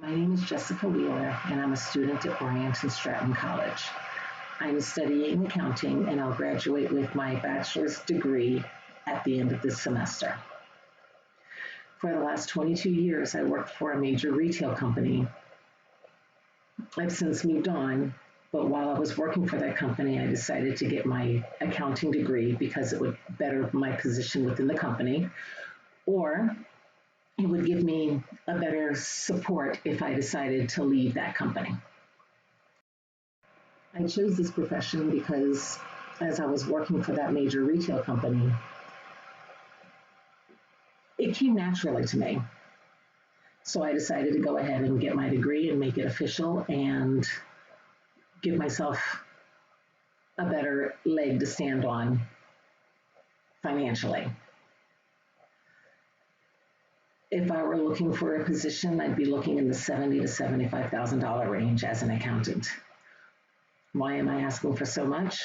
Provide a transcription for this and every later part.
My name is Jessica Wheeler, and I'm a student at Bryant and Stratton College. I'm studying accounting, and I'll graduate with my bachelor's degree at the end of this semester. For the last 22 years, I worked for a major retail company. I've since moved on, but while I was working for that company, I decided to get my accounting degree because it would better my position within the company, or it would give me a better support if I decided to leave that company. I chose this profession because as I was working for that major retail company, it came naturally to me. So I decided to go ahead and get my degree and make it official and give myself a better leg to stand on financially. If I were looking for a position, I'd be looking in the $70,000 to $75,000 range as an accountant. Why am I asking for so much?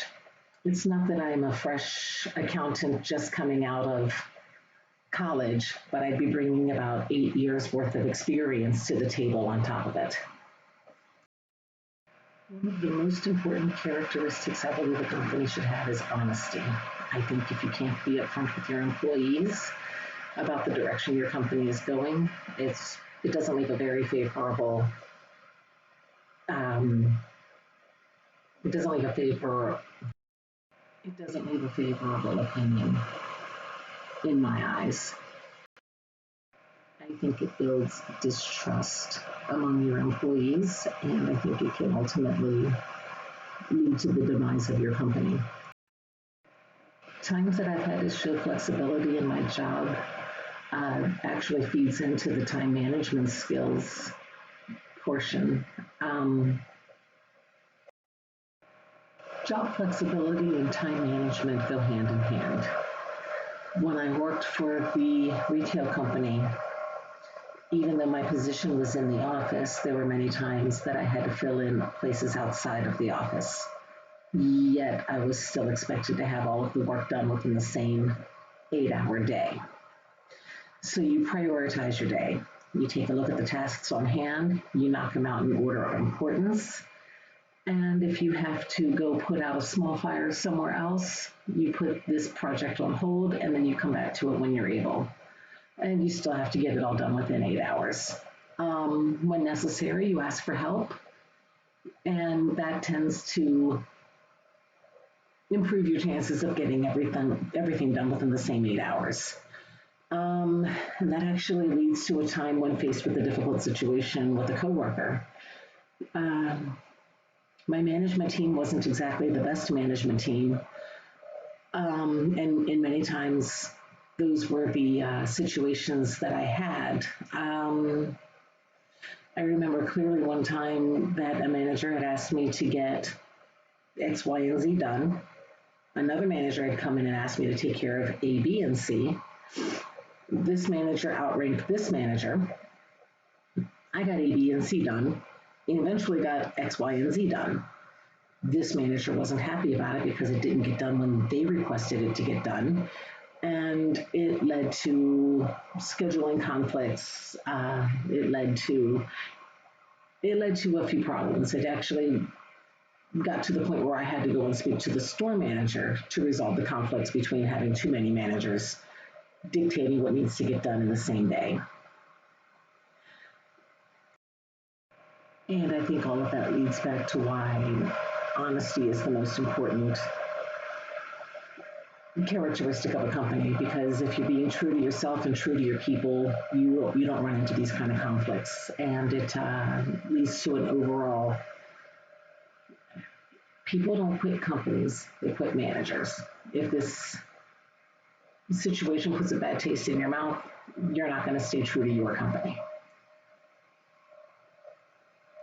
It's not that I'm a fresh accountant just coming out of college, but I'd be bringing about 8 years worth of experience to the table on top of it. One of the most important characteristics I believe a company should have is honesty. I think if you can't be upfront with your employees about the direction your company is going, it doesn't leave a very favorable it doesn't leave a favorable opinion in my eyes. I think it builds distrust among your employees, and I think it can ultimately lead to the demise of your company. Times that I've had to show flexibility in my job actually feeds into the time management skills portion. Job flexibility and time management go hand in hand. When I worked for the retail company, even though my position was in the office, there were many times that I had to fill in places outside of the office. Yet I was still expected to have all of the work done within the same 8-hour day. So you prioritize your day. You take a look at the tasks on hand, you knock them out in order of importance, and if you have to go put out a small fire somewhere else, you put this project on hold and then you come back to it when you're able. And you still have to get it all done within 8 hours. When necessary, you ask for help, and that tends to improve your chances of getting everything done within the same 8 hours. And that actually leads to a time when faced with a difficult situation with a coworker. My management team wasn't exactly the best management team, and many times those were the situations that I had. I remember clearly one time that a manager had asked me to get X, Y, and Z done. Another manager had come in and asked me to take care of A, B, and C. This manager outranked this manager. I got A, B, and C done, and eventually got X, Y, and Z done. This manager wasn't happy about it because it didn't get done when they requested it to get done, and it led to scheduling conflicts. It led to a few problems. It actually got to the point where I had to go and speak to the store manager to resolve the conflicts between having too many managers dictating what needs to get done in the same day. And I think all of that leads back to why honesty is the most important characteristic of a company, because if you're being true to yourself and true to your people, you don't run into these kind of conflicts, and it leads to an overall, people don't quit companies, they quit managers. If this situation puts a bad taste in your mouth, you're not going to stay true to your company.